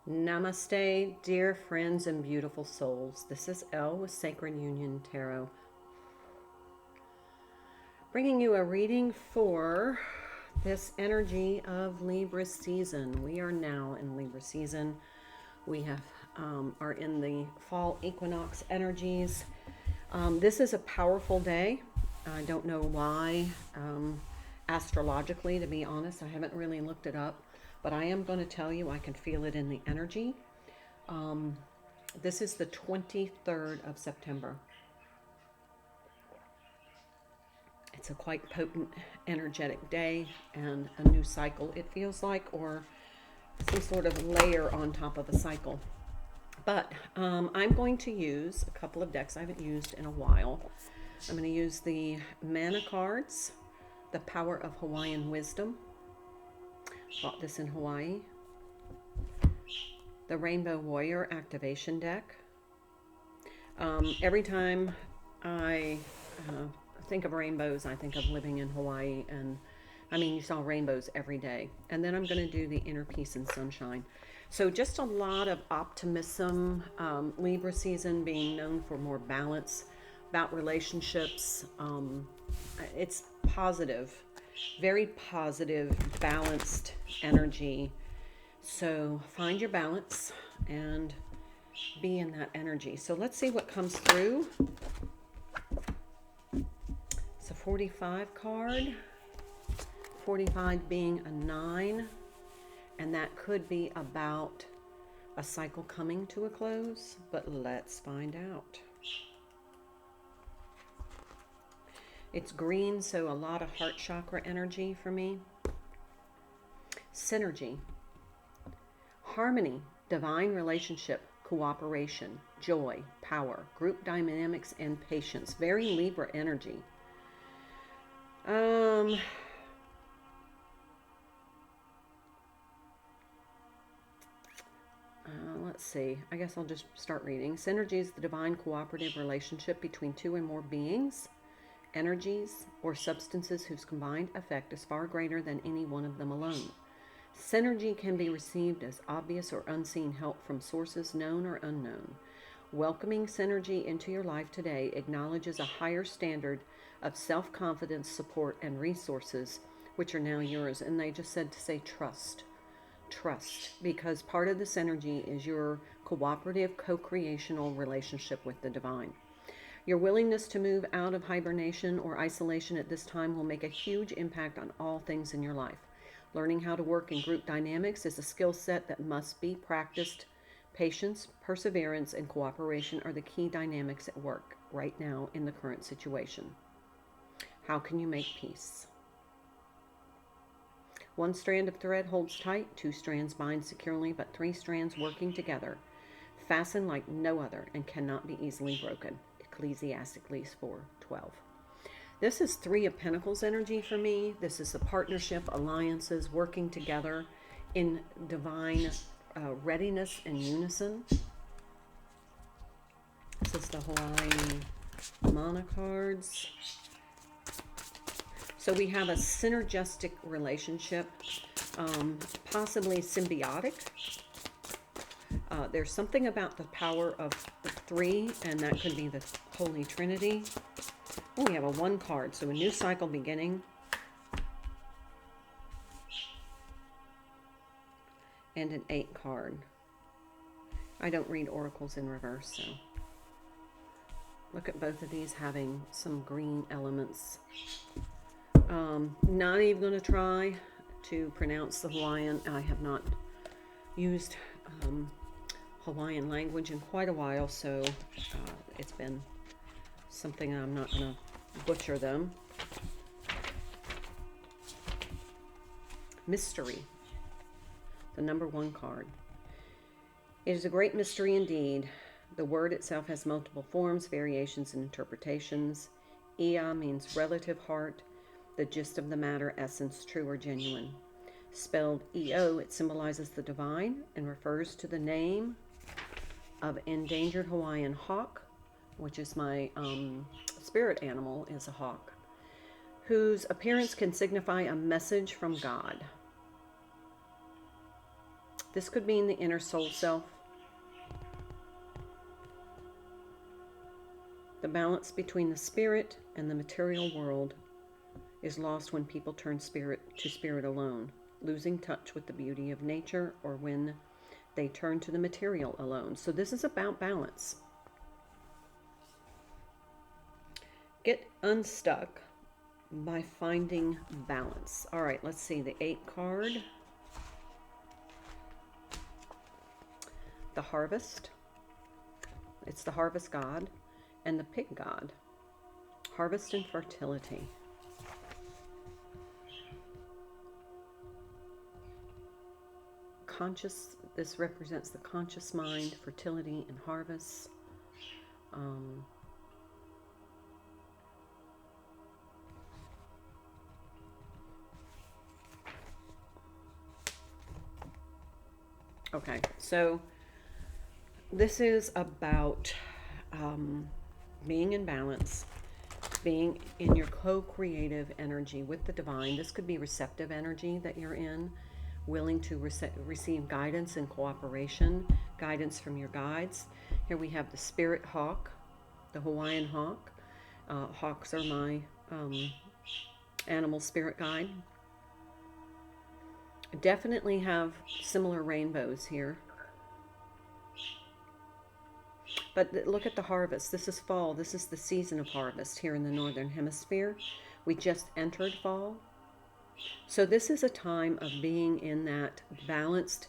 Namaste, dear friends and beautiful souls. This is Elle with Sacred Union Tarot, bringing you a reading for this energy of Libra season. We are now in Libra season. We are in the fall equinox energies. This is a powerful day. I don't know why, astrologically, to be honest. I haven't really looked it up. But I am going to tell you, I can feel it in the energy. This is the 23rd of September. It's a quite potent, energetic day and a new cycle, it feels like, or some sort of layer on top of a cycle. But I'm going to use a couple of decks I haven't used in a while. I'm going to use the Mana cards, the Power of Hawaiian Wisdom. Bought this in Hawaii. The Rainbow Warrior Activation deck. Every time I think of rainbows, I think of living in Hawaii, and I mean, you saw rainbows every day. And then I'm going to do the Inner Peace and Sunshine. So just a lot of optimism. Libra season being known for more balance, about relationships. It's positive. Very positive, balanced energy. So find your balance and be in that energy. So let's see what comes through. It's a 45 card. 45 being a 9. And that could be about a cycle coming to a close. But let's find out. It's green, so a lot of heart chakra energy for me. Synergy, harmony, divine relationship, cooperation, joy, power, group dynamics, and patience. Very Libra energy. Let's see. I guess I'll just start reading. Synergy is the divine cooperative relationship between two or more beings, energies, or substances whose combined effect is far greater than any one of them alone. Synergy can be received as obvious or unseen help from sources known or unknown. Welcoming synergy into your life today acknowledges a higher standard of self-confidence, support, and resources, which are now yours. And they just said to say trust. Trust, because part of the synergy is your cooperative, co-creational relationship with the divine. Your willingness to move out of hibernation or isolation at this time will make a huge impact on all things in your life. Learning how to work in group dynamics is a skill set that must be practiced. Patience, perseverance, and cooperation are the key dynamics at work right now in the current situation. How can you make peace? One strand of thread holds tight, two strands bind securely, but three strands working together fasten like no other and cannot be easily broken. Ecclesiastes 4:12. This is Three of Pentacles energy for me. This is the partnership, alliances, working together in divine readiness and unison. This is the Hawaii Mana cards. So we have a synergistic relationship, possibly symbiotic. There's something about the power of three, and that could be the Holy Trinity. Oh, we have a 1 card, so a new cycle beginning. And an 8 card. I don't read oracles in reverse, so. Look at both of these having some green elements. Not even going to try to pronounce the Hawaiian. I have not used Hawaiian language in quite a while, so it's been something I'm not going to butcher them. Mystery, the number 1 card. It is a great mystery indeed. The word itself has multiple forms, variations, and interpretations. Ia means relative heart, the gist of the matter, essence, true or genuine. Spelled EO, it symbolizes the divine and refers to the name of endangered Hawaiian hawk, which is my spirit animal, is a hawk, whose appearance can signify a message from God. This could mean the inner soul self. The balance between the spirit and the material world is lost when people turn spirit to spirit alone, losing touch with the beauty of nature, or when they turn to the material alone. So this is about balance. Get unstuck by finding balance. All right, let's see the 8 card. The harvest. It's the harvest god and the pig god. Harvest and fertility. Conscious, this represents the conscious mind, fertility and harvest. Okay, so this is about being in balance, being in your co-creative energy with the divine. This could be receptive energy that you're in, willing to receive guidance and cooperation, guidance from your guides. Here we have the spirit hawk, the Hawaiian hawk. Hawks are my animal spirit guide. Definitely have similar rainbows here. But look at the harvest. This is fall. This is the season of harvest here in the Northern Hemisphere. We just entered fall. So this is a time of being in that balanced,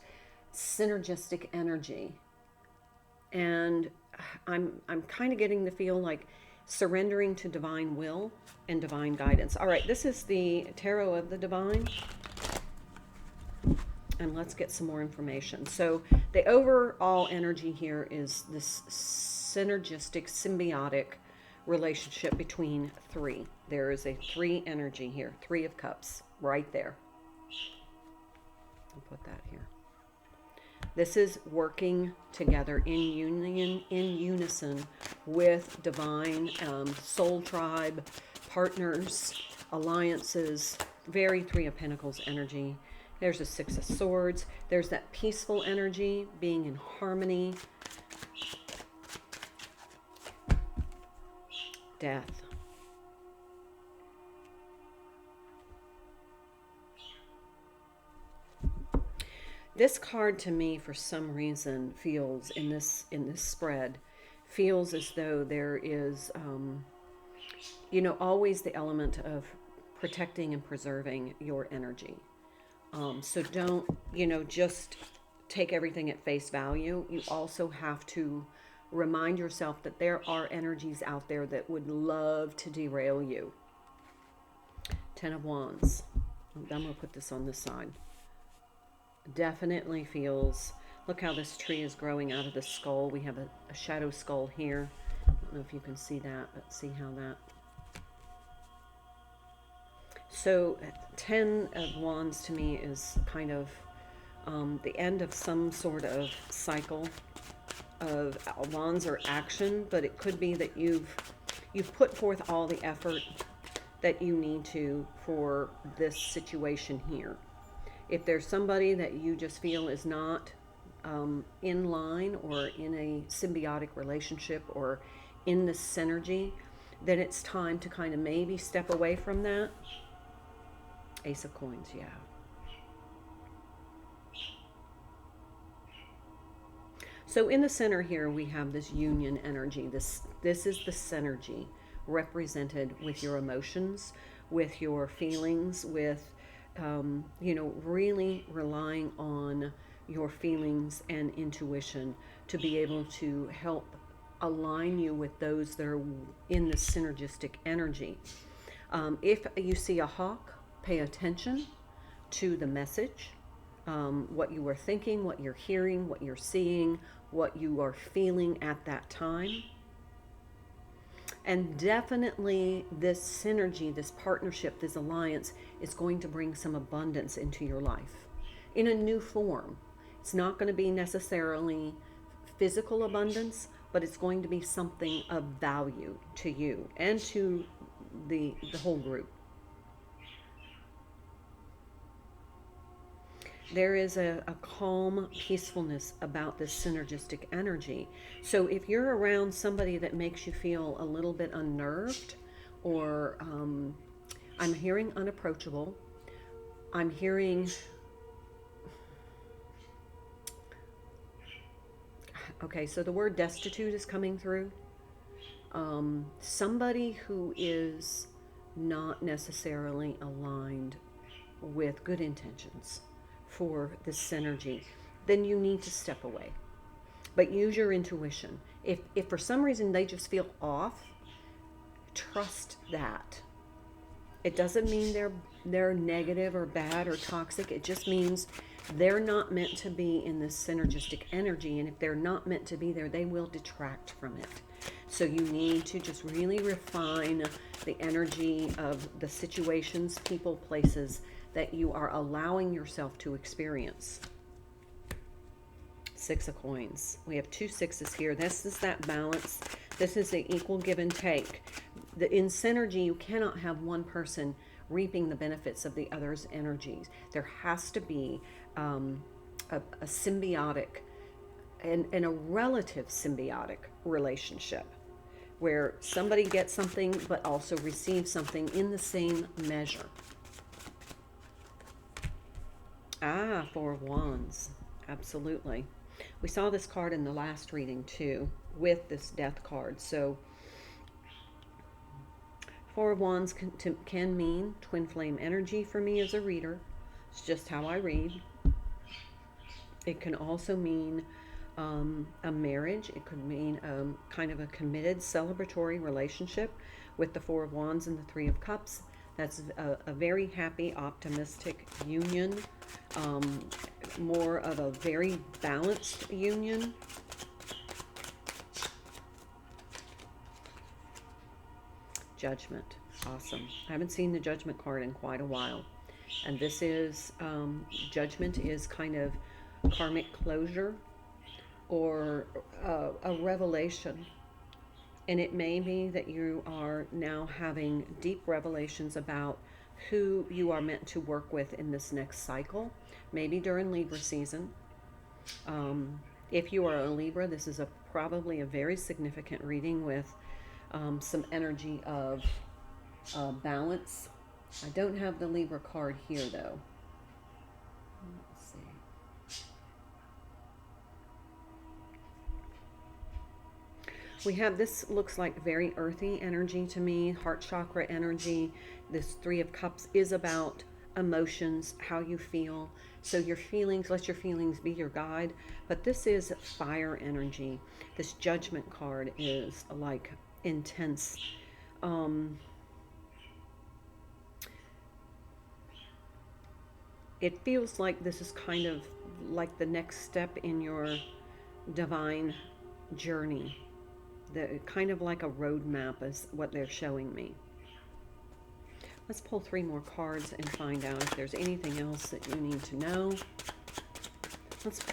synergistic energy. And I'm kind of getting the feel like surrendering to divine will and divine guidance. All right, this is the Tarot of the Divine. And let's get some more information. So the overall energy here is this synergistic, symbiotic relationship between 3. There is a 3 energy here, 3 of Cups, right there. I'll put that here. This is working together in union, in unison with divine soul tribe, partners, alliances, very 3 of Pentacles energy. There's a 6 of Swords. There's that peaceful energy, being in harmony. Death. This card to me, for some reason, feels in this spread, feels as though there is, always the element of protecting and preserving your energy. So don't, just take everything at face value. You also have to remind yourself that there are energies out there that would love to derail you. 10 of Wands. I'm going to put this on this side. Definitely feels, look how this tree is growing out of the skull. We have a shadow skull here. I don't know if you can see that, but see how that. So 10 of Wands to me is kind of the end of some sort of cycle of wands or action, but it could be that you've put forth all the effort that you need to for this situation here. If there's somebody that you just feel is not in line or in a symbiotic relationship or in this synergy, then it's time to kind of maybe step away from that. Ace of Coins, yeah. So in the center here, we have this union energy. This is the synergy represented with your emotions, with your feelings, with, really relying on your feelings and intuition to be able to help align you with those that are in the synergistic energy. If you see a hawk, pay attention to the message, what you are thinking, what you're hearing, what you're seeing, what you are feeling at that time. And definitely this synergy, this partnership, this alliance is going to bring some abundance into your life in a new form. It's not going to be necessarily physical abundance, but it's going to be something of value to you and to the whole group. There is a calm peacefulness about this synergistic energy. So if you're around somebody that makes you feel a little bit unnerved, or I'm hearing unapproachable, I'm hearing, okay, so the word destitute is coming through. Somebody who is not necessarily aligned with good intentions for this synergy, then you need to step away. But use your intuition. If for some reason they just feel off, trust that. It doesn't mean they're negative or bad or toxic. It just means they're not meant to be in this synergistic energy. And if they're not meant to be there, they will detract from it. So you need to just really refine the energy of the situations, people, places that you are allowing yourself to experience. 6 of coins. We have 2 6s here. This is that balance. This is the equal give and take. In synergy, you cannot have one person reaping the benefits of the other's energies. There has to be a symbiotic and a relative symbiotic relationship where somebody gets something but also receives something in the same measure. 4 of Wands. Absolutely. We saw this card in the last reading too, with this Death card. So 4 of Wands can mean twin flame energy for me as a reader. It's just how I read. It can also mean a marriage. It could mean kind of a committed celebratory relationship with the 4 of Wands and the 3 of Cups. That's a very happy, optimistic union, more of a very balanced union. Judgment. Awesome. I haven't seen the Judgment card in quite a while. And this is, Judgment is kind of karmic closure or a revelation. And it may be that you are now having deep revelations about who you are meant to work with in this next cycle, maybe during Libra season. If you are a Libra, this is probably a very significant reading with some energy of balance. I don't have the Libra card here, though. Let's see. We have, this looks like very earthy energy to me, heart chakra energy. This 3 of Cups is about emotions, how you feel. So your feelings, let your feelings be your guide. But this is fire energy. This Judgment card is like intense. It feels like this is kind of like the next step in your divine journey. Kind of like a roadmap is what they're showing me. Let's pull 3 more cards and find out if there's anything else that you need to know.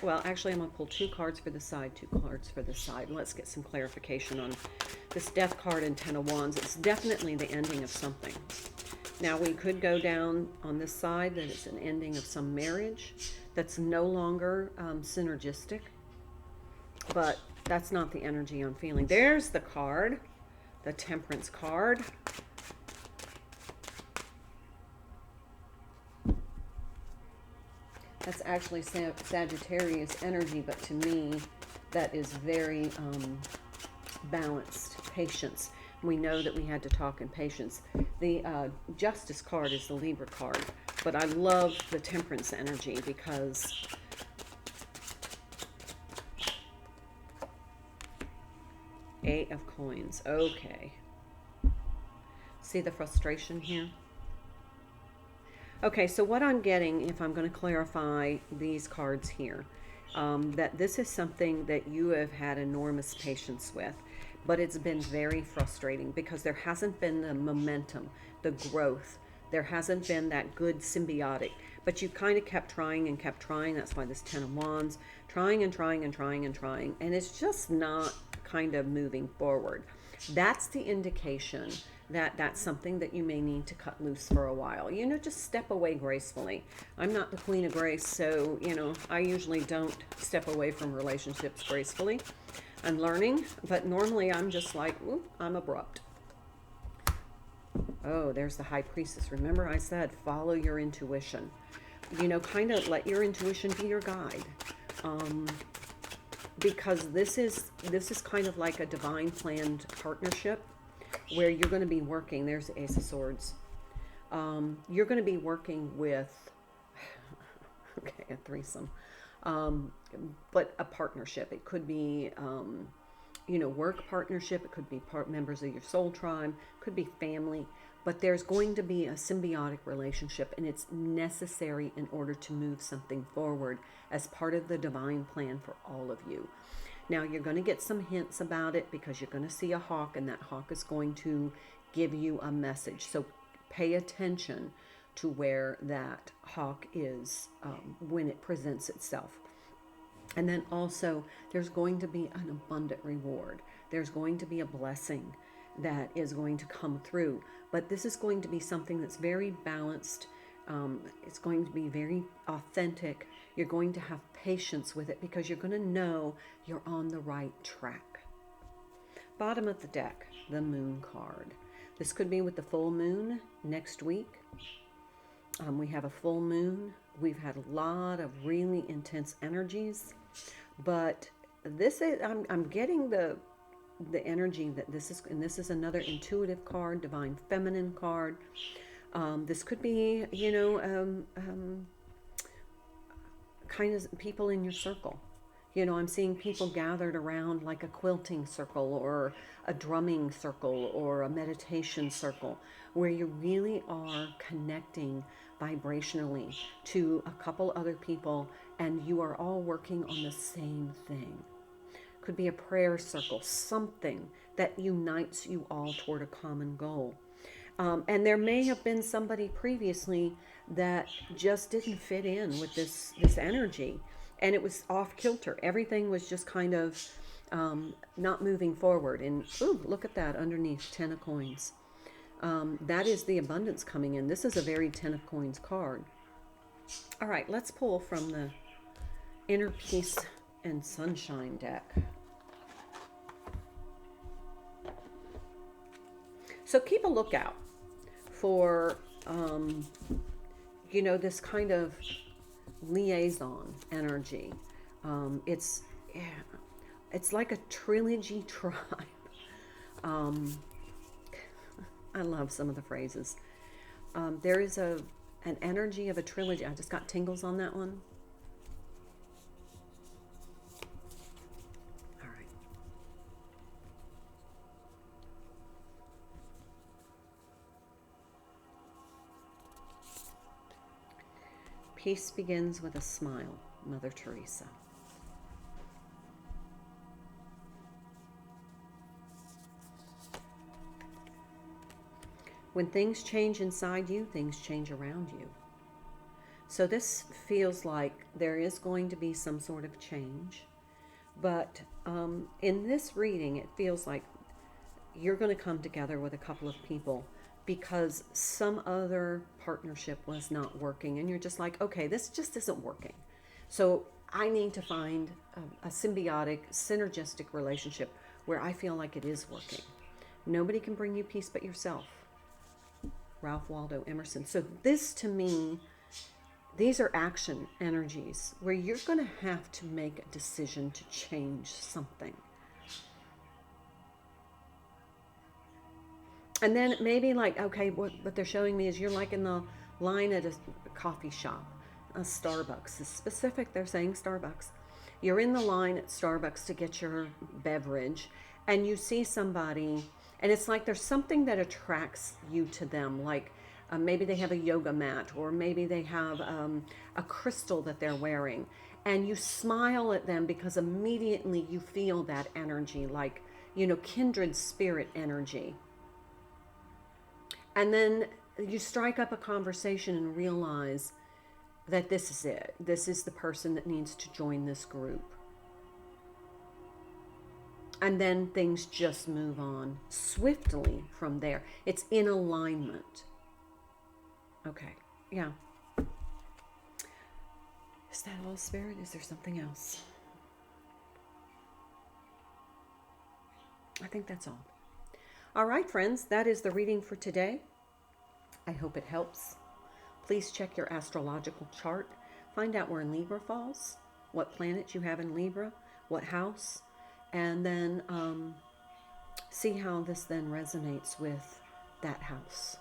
Well, actually, I'm going to pull 2 cards for the side, 2 cards for the side. Let's get some clarification on this Death card and 10 of Wands. It's definitely the ending of something. Now, we could go down on this side that it's an ending of some marriage that's no longer synergistic, but that's not the energy I'm feeling. There's the card, the Temperance card. That's actually Sagittarius energy, but to me, that is very balanced. Patience. We know that we had to talk in patience. The Justice card is the Libra card, but I love the Temperance energy because Eight of Coins. Okay. See the frustration here? Okay, so what I'm getting, if I'm going to clarify these cards here, that this is something that you have had enormous patience with, but it's been very frustrating because there hasn't been the momentum, the growth. There hasn't been that good symbiotic, but you kind of kept trying and kept trying. That's why this 10 of Wands, trying and trying and trying and trying, and it's just not kind of moving forward. That's the indication that's something that you may need to cut loose for a while. Just step away gracefully. I'm not the queen of grace, so, I usually don't step away from relationships gracefully. I'm learning, but normally I'm just like, I'm abrupt. Oh, there's the High Priestess. Remember I said, follow your intuition. Kind of let your intuition be your guide. Because this is kind of like a divine planned partnership where you're going to be working. There's the Ace of Swords. You're going to be working with, okay, a threesome, but a partnership. It could be, work partnership. It could be members of your soul tribe. Could be family. But there's going to be a symbiotic relationship, and it's necessary in order to move something forward as part of the divine plan for all of you. Now, you're going to get some hints about it because you're going to see a hawk, and that hawk is going to give you a message. So pay attention to where that hawk is when it presents itself. And then also, there's going to be an abundant reward. There's going to be a blessing that is going to come through. But this is going to be something that's very balanced. It's going to be very authentic. You're going to have patience with it because you're going to know you're on the right track. Bottom of the deck, the Moon card. This could be with the full moon next week. We have a full moon. We've had a lot of really intense energies. But this is, I'm getting the energy that this is, and this is another intuitive card, divine feminine card. This could be, kind of people in your circle. I'm seeing people gathered around like a quilting circle or a drumming circle or a meditation circle where you really are connecting vibrationally to a couple other people and you are all working on the same thing. Could be a prayer circle, something that unites you all toward a common goal. And there may have been somebody previously that just didn't fit in with this energy, and it was off kilter. Everything was just kind of not moving forward. And ooh, look at that underneath, 10 of coins. That is the abundance coming in. This is a very 10 of coins card. All right, let's pull from the Inner Peace and Sunshine deck. So keep a lookout for, this kind of liaison energy. It's like a trilogy tribe. I love some of the phrases. There is an energy of a trilogy. I just got tingles on that one. Peace begins with a smile, Mother Teresa. When things change inside you, things change around you. So this feels like there is going to be some sort of change. But in this reading, it feels like you're going to come together with a couple of people because some other partnership was not working. And you're just like, okay, this just isn't working. So I need to find a symbiotic, synergistic relationship where I feel like it is working. Nobody can bring you peace but yourself. Ralph Waldo Emerson. So this, to me, these are action energies where you're going to have to make a decision to change something. And then maybe like, okay, what they're showing me is you're like in the line at a coffee shop, a Starbucks. It's specific, they're saying Starbucks. You're in the line at Starbucks to get your beverage, and you see somebody, and it's like there's something that attracts you to them, like maybe they have a yoga mat, or maybe they have a crystal that they're wearing, and you smile at them because immediately you feel that energy, like, kindred spirit energy. And then you strike up a conversation and realize that this is it. This is the person that needs to join this group. And then things just move on swiftly from there. It's in alignment. Okay, yeah. Is that all, Spirit? Is there something else? I think that's all. All right, friends, that is the reading for today. I hope it helps. Please check your astrological chart. Find out where Libra falls, what planet you have in Libra, what house, and then see how this then resonates with that house.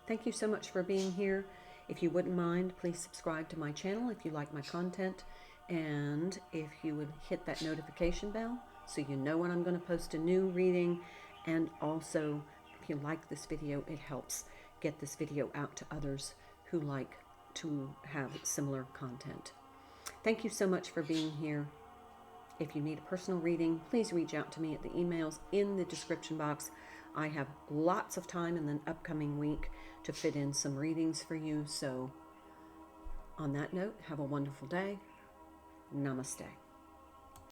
Thank you so much for being here. If you wouldn't mind, please subscribe to my channel if you like my content. And if you would hit that notification bell so you know when I'm going to post a new reading. And also, if you like this video, it helps get this video out to others who like to have similar content. Thank you so much for being here. If you need a personal reading, please reach out to me at the emails in the description box. I have lots of time in the upcoming week to fit in some readings for you. So on that note, have a wonderful day. Namaste.